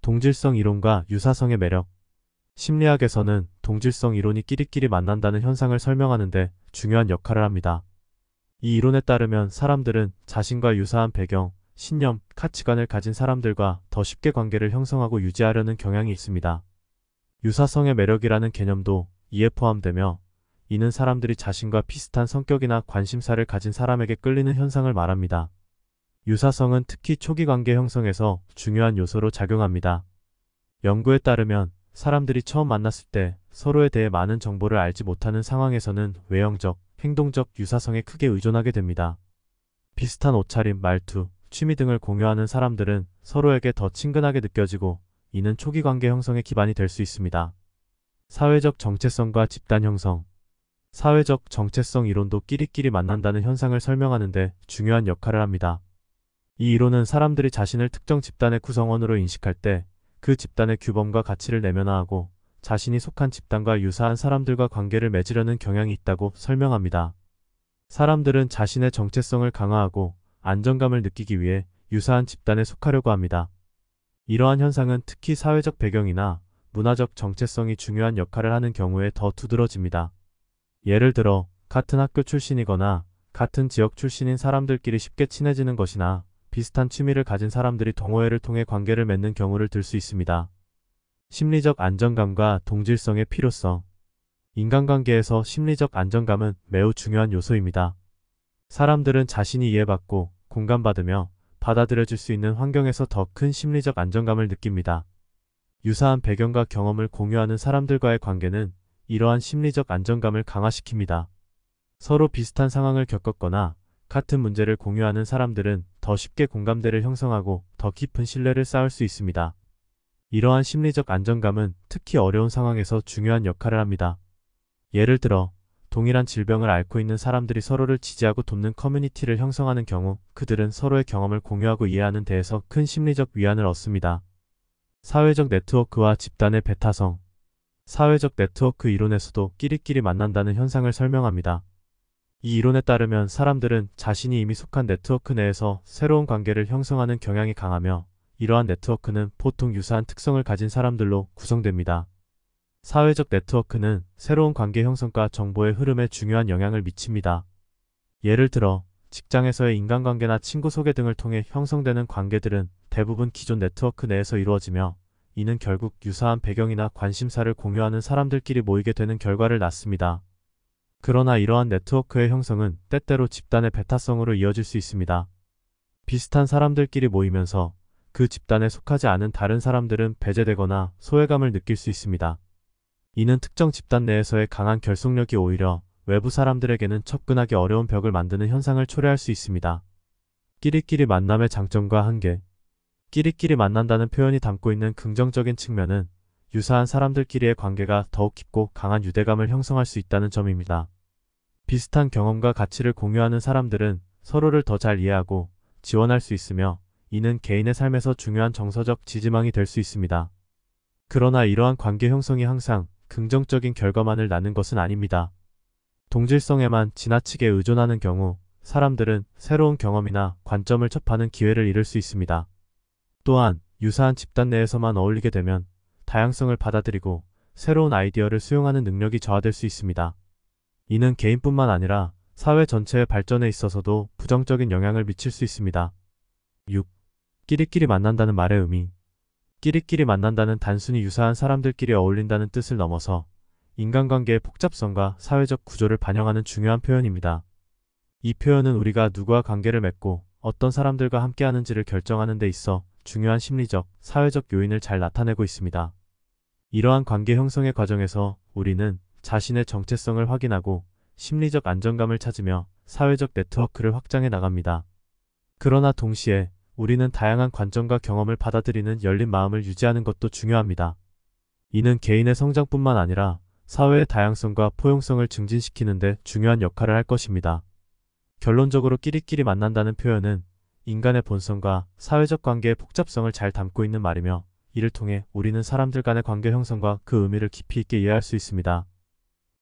동질성 이론과 유사성의 매력. 심리학에서는 동질성 이론이 끼리끼리 만난다는 현상을 설명하는데 중요한 역할을 합니다. 이 이론에 따르면 사람들은 자신과 유사한 배경, 신념, 가치관을 가진 사람들과 더 쉽게 관계를 형성하고 유지하려는 경향이 있습니다. 유사성의 매력이라는 개념도 이에 포함되며, 이는 사람들이 자신과 비슷한 성격이나 관심사를 가진 사람에게 끌리는 현상을 말합니다. 유사성은 특히 초기 관계 형성에서 중요한 요소로 작용합니다. 연구에 따르면 사람들이 처음 만났을 때 서로에 대해 많은 정보를 알지 못하는 상황에서는 외형적, 행동적 유사성에 크게 의존하게 됩니다. 비슷한 옷차림, 말투, 취미 등을 공유하는 사람들은 서로에게 더 친근하게 느껴지고, 이는 초기 관계 형성의 기반이 될 수 있습니다. 사회적 정체성과 집단 형성. 사회적 정체성 이론도 끼리끼리 만난다는 현상을 설명하는데 중요한 역할을 합니다. 이 이론은 사람들이 자신을 특정 집단의 구성원으로 인식할 때 그 집단의 규범과 가치를 내면화하고 자신이 속한 집단과 유사한 사람들과 관계를 맺으려는 경향이 있다고 설명합니다. 사람들은 자신의 정체성을 강화하고 안정감을 느끼기 위해 유사한 집단에 속하려고 합니다. 이러한 현상은 특히 사회적 배경이나 문화적 정체성이 중요한 역할을 하는 경우에 더 두드러집니다. 예를 들어 같은 학교 출신이거나 같은 지역 출신인 사람들끼리 쉽게 친해지는 것이나 비슷한 취미를 가진 사람들이 동호회를 통해 관계를 맺는 경우를 들 수 있습니다. 심리적 안정감과 동질성의 필요성. 인간관계에서 심리적 안정감은 매우 중요한 요소입니다. 사람들은 자신이 이해받고 공감받으며 받아들여질 수 있는 환경에서 더 큰 심리적 안정감을 느낍니다. 유사한 배경과 경험을 공유하는 사람들과의 관계는 이러한 심리적 안정감을 강화시킵니다. 서로 비슷한 상황을 겪었거나 같은 문제를 공유하는 사람들은 더 쉽게 공감대를 형성하고 더 깊은 신뢰를 쌓을 수 있습니다. 이러한 심리적 안정감은 특히 어려운 상황에서 중요한 역할을 합니다. 예를 들어 동일한 질병을 앓고 있는 사람들이 서로를 지지하고 돕는 커뮤니티를 형성하는 경우, 그들은 서로의 경험을 공유하고 이해하는 데에서 큰 심리적 위안을 얻습니다. 사회적 네트워크와 집단의 배타성. 사회적 네트워크 이론에서도 끼리끼리 만난다는 현상을 설명합니다. 이 이론에 따르면 사람들은 자신이 이미 속한 네트워크 내에서 새로운 관계를 형성하는 경향이 강하며, 이러한 네트워크는 보통 유사한 특성을 가진 사람들로 구성됩니다. 사회적 네트워크는 새로운 관계 형성과 정보의 흐름에 중요한 영향을 미칩니다. 예를 들어 직장에서의 인간관계나 친구 소개 등을 통해 형성되는 관계들은 대부분 기존 네트워크 내에서 이루어지며, 이는 결국 유사한 배경이나 관심사를 공유하는 사람들끼리 모이게 되는 결과를 낳습니다. 그러나 이러한 네트워크의 형성은 때때로 집단의 배타성으로 이어질 수 있습니다. 비슷한 사람들끼리 모이면서 그 집단에 속하지 않은 다른 사람들은 배제되거나 소외감을 느낄 수 있습니다. 이는 특정 집단 내에서의 강한 결속력이 오히려 외부 사람들에게는 접근하기 어려운 벽을 만드는 현상을 초래할 수 있습니다. 끼리끼리 만남의 장점과 한계. 끼리끼리 만난다는 표현이 담고 있는 긍정적인 측면은 유사한 사람들끼리의 관계가 더욱 깊고 강한 유대감을 형성할 수 있다는 점입니다. 비슷한 경험과 가치를 공유하는 사람들은 서로를 더 잘 이해하고 지원할 수 있으며, 이는 개인의 삶에서 중요한 정서적 지지망이 될 수 있습니다. 그러나 이러한 관계 형성이 항상 긍정적인 결과만을 낳는 것은 아닙니다. 동질성에만 지나치게 의존하는 경우 사람들은 새로운 경험이나 관점을 접하는 기회를 잃을 수 있습니다. 또한 유사한 집단 내에서만 어울리게 되면 다양성을 받아들이고 새로운 아이디어를 수용하는 능력이 저하될 수 있습니다. 이는 개인뿐만 아니라 사회 전체의 발전에 있어서도 부정적인 영향을 미칠 수 있습니다. 6. 끼리끼리 만난다는 말의 의미. 끼리끼리 만난다는 단순히 유사한 사람들끼리 어울린다는 뜻을 넘어서 인간관계의 복잡성과 사회적 구조를 반영하는 중요한 표현입니다. 이 표현은 우리가 누구와 관계를 맺고 어떤 사람들과 함께하는지를 결정하는 데 있어 중요한 심리적, 사회적 요인을 잘 나타내고 있습니다. 이러한 관계 형성의 과정에서 우리는 자신의 정체성을 확인하고 심리적 안정감을 찾으며 사회적 네트워크를 확장해 나갑니다. 그러나 동시에 우리는 다양한 관점과 경험을 받아들이는 열린 마음을 유지하는 것도 중요합니다. 이는 개인의 성장뿐만 아니라 사회의 다양성과 포용성을 증진시키는 데 중요한 역할을 할 것입니다. 결론적으로 끼리끼리 만난다는 표현은 인간의 본성과 사회적 관계의 복잡성을 잘 담고 있는 말이며, 이를 통해 우리는 사람들 간의 관계 형성과 그 의미를 깊이 있게 이해할 수 있습니다.